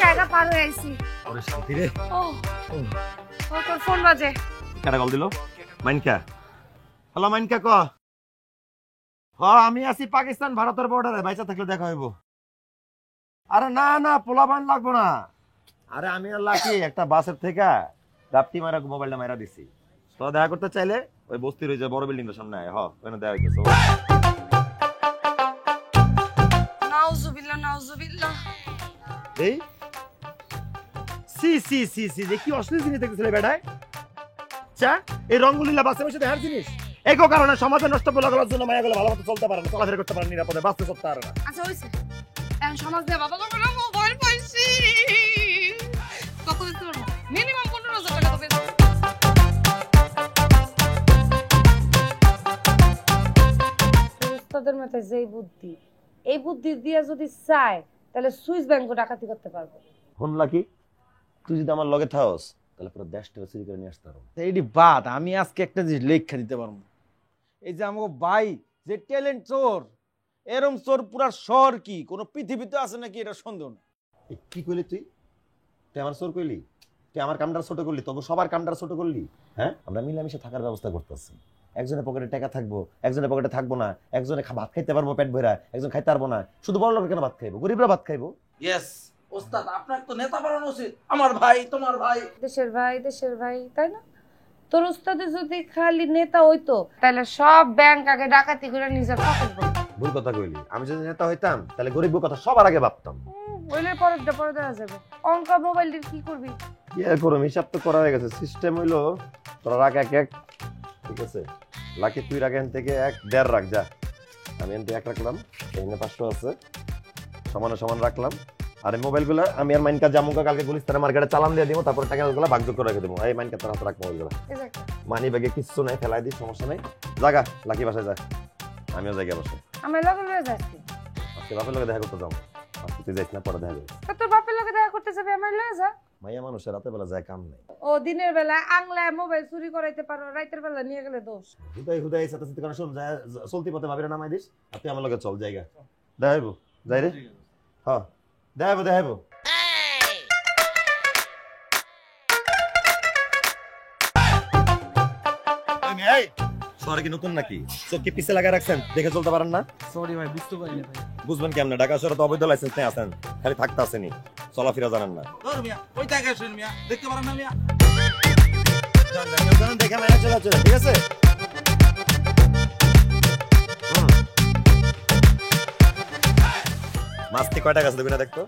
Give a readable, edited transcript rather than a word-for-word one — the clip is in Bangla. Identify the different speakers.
Speaker 1: জায়গা পার হয়ে আইছি।
Speaker 2: ওরে শান্তি রে।
Speaker 1: তোর ফোন বাজে।
Speaker 2: কারা কল দিল? মাইনকা। হ্যালো মাইনকা ক। আমি আছি পাকিস্তান ভারতের বর্ডারে, বাইচা থাকলে দেখা হইব। আরে না না পোলাপান লাগবো না। আরে আমি আর লাকি একটা বাসের থেকে রাপ্তি মারা মোবাইলটা মারা দিছি। তো দেখা করতে চাইলে ওই বস্তির ওই যে বড় বিল্ডিং এর সামনে আয়। ওখানে দেখা হইতেছে।
Speaker 1: নাউজুবিল্লাহ নাউজুবিল্লাহ।
Speaker 2: এই সি সি সি সি যে কি অশ্লীল জিনিস দেখতেছিলে বেটায়। চা এই রঙ্গলীলা বাসে বসে দেখার জিনিস। একো কারণে সমাজে নষ্ট পোলাগুলোর জন্য মায়াগুলো ভালো মতো চলতে পারে না, চলাফেরা করতে পারে না, নিরাপদে বাঁচতে চলতে পারে না।
Speaker 1: আচ্ছা হইছে, এখন সমাজ দিয়ে বাবা করে মোবাইল পাইছি। কত দিতে পারবো? মিনিমাম 15,000 টাকা তো বেতন। উস্তাদের মাথায় যেই বুদ্ধি, এই বুদ্ধি দিয়ে যদি চায় তাহলে সুইস ব্যাংকও ডাকাতি করতে পারবো।
Speaker 2: ফোন লাকি তুই যদি আমার লগে থাকস তাহলে পুরো দেশটা চুরি করে নিয়ে আসতে পারবো।
Speaker 3: এইটি বাদ, আমি আজকে একটা জিনিস লেখা দিতে পারবো। এই যে আমাকে ভাই যে ট্যালেন্ট চোর, এরম চোর পুরা শহর কি কোনো পৃথিবীতে আছে নাকি এটা সন্দেহ না।
Speaker 2: কি কইলি তুই? তুই আমার চোর কইলি? তুই আমার কামটার ছোট করলি, তবে সবার কামটার ছোট করলি। হ্যাঁ, আমরা মিলেমিশে থাকার ব্যবস্থা করতেছি। একজনের পকেটে টাকা থাকবো, একজনের পকেটে থাকবো না। একজনে ভাত খাইতে পারবো পেট ভরা, একজন খাইতে পারবো না। শুধু বড় লোকের কেন ভাত খাইবো? গরিবরা ভাত খাইবো।
Speaker 4: ইয়েস ওস্তাদ, আপনার তো নেতা বানানো উচিত। আমার ভাই তোমার ভাই,
Speaker 1: দেশের ভাই, তাই না? তোর উস্তাদে যদি খালি নেতা হইতো তাহলে সব ব্যাংক আগে ডাকাতি করে নিজের পকেট ভরত।
Speaker 2: ভুল কথা কইলি। আমি যদি নেতা হইতাম তাহলে গরিব কথা সবার আগে ভাবতাম।
Speaker 1: ওইলে পরে দেখা যাবে। অঙ্ক মোবাইল দিয়ে কি করবি?
Speaker 2: কি আর করব, হিসাব তো করা হয়ে গেছে। সিস্টেম হইলো তোরা রাখ এক, ঠিক আছে? লাকি তুই রাখ এখান থেকে 1.5 রাখ যা। আমি এখান থেকে 1 রাখলাম, এখানে 500 আছে, সমানে সমান রাখলাম। আর এই মোবাইলগুলো আমি আর মাইনকা জামুকা কালকে গুলিস্তানে মার্কেটে চালান দিয়ে দিব, তারপর টাকাগুলো ভাগযোগ করে রেখে দেবো। এই মাইনকা তোর হাতে রাখ মোবাইলগুলো। মানি ব্যাগে কিচ্ছু নাই, ফেলাই দিই, সমস্যা নাই। জাগা লাকি বাসায় যা, আমিও যাই বাসায়।
Speaker 1: আমি লগে লগে যাচ্ছি।
Speaker 2: আজকে বাপের লগে দেখা করতে যাবো। আজকে তুই যাইস না, পরে দেখা যাবে।
Speaker 1: তোর বাপের লগে দেখা করতে যাবে, আমার লগে যা।
Speaker 2: মাইয়া মানুষের রাতে বেলা যায় কাম নাই।
Speaker 1: ও দিনের বেলা আংলায় মোবাইল চুরি করাইতে পারো, রাতের বেলা নিয়ে গেলে দোষ।
Speaker 2: হুদাই সাথে সাথে কারণ শোন, চলতি পথে ভাবিরা নামাই দিস। আর তুই আমার লগে চল, জায়গা দেখা হইব। যাই রে, হ্যাঁ দেখা হইব। শহরে কি নতুন নাকি? চোখ কি পিছে লাগা রাখছেন, দেখে চলতে পারেন না?
Speaker 3: সরি ভাই, বুঝতে পারিনি ভাই।
Speaker 2: বুঝবেন কেমনে? ঢাকা শহরে তো অবৈধ লাইসেন্স নেই, আছেন খালি থাকতে আসেনি, চলাফেরা জানেন না।
Speaker 4: ওই জায়গায় শুন মিয়া, দেখতে পারেন না মিয়া?
Speaker 2: দেখে মেনে চলে চলে, ঠিক আছে? মাছটি কয়টা গেছে দেখবি না? দেখতো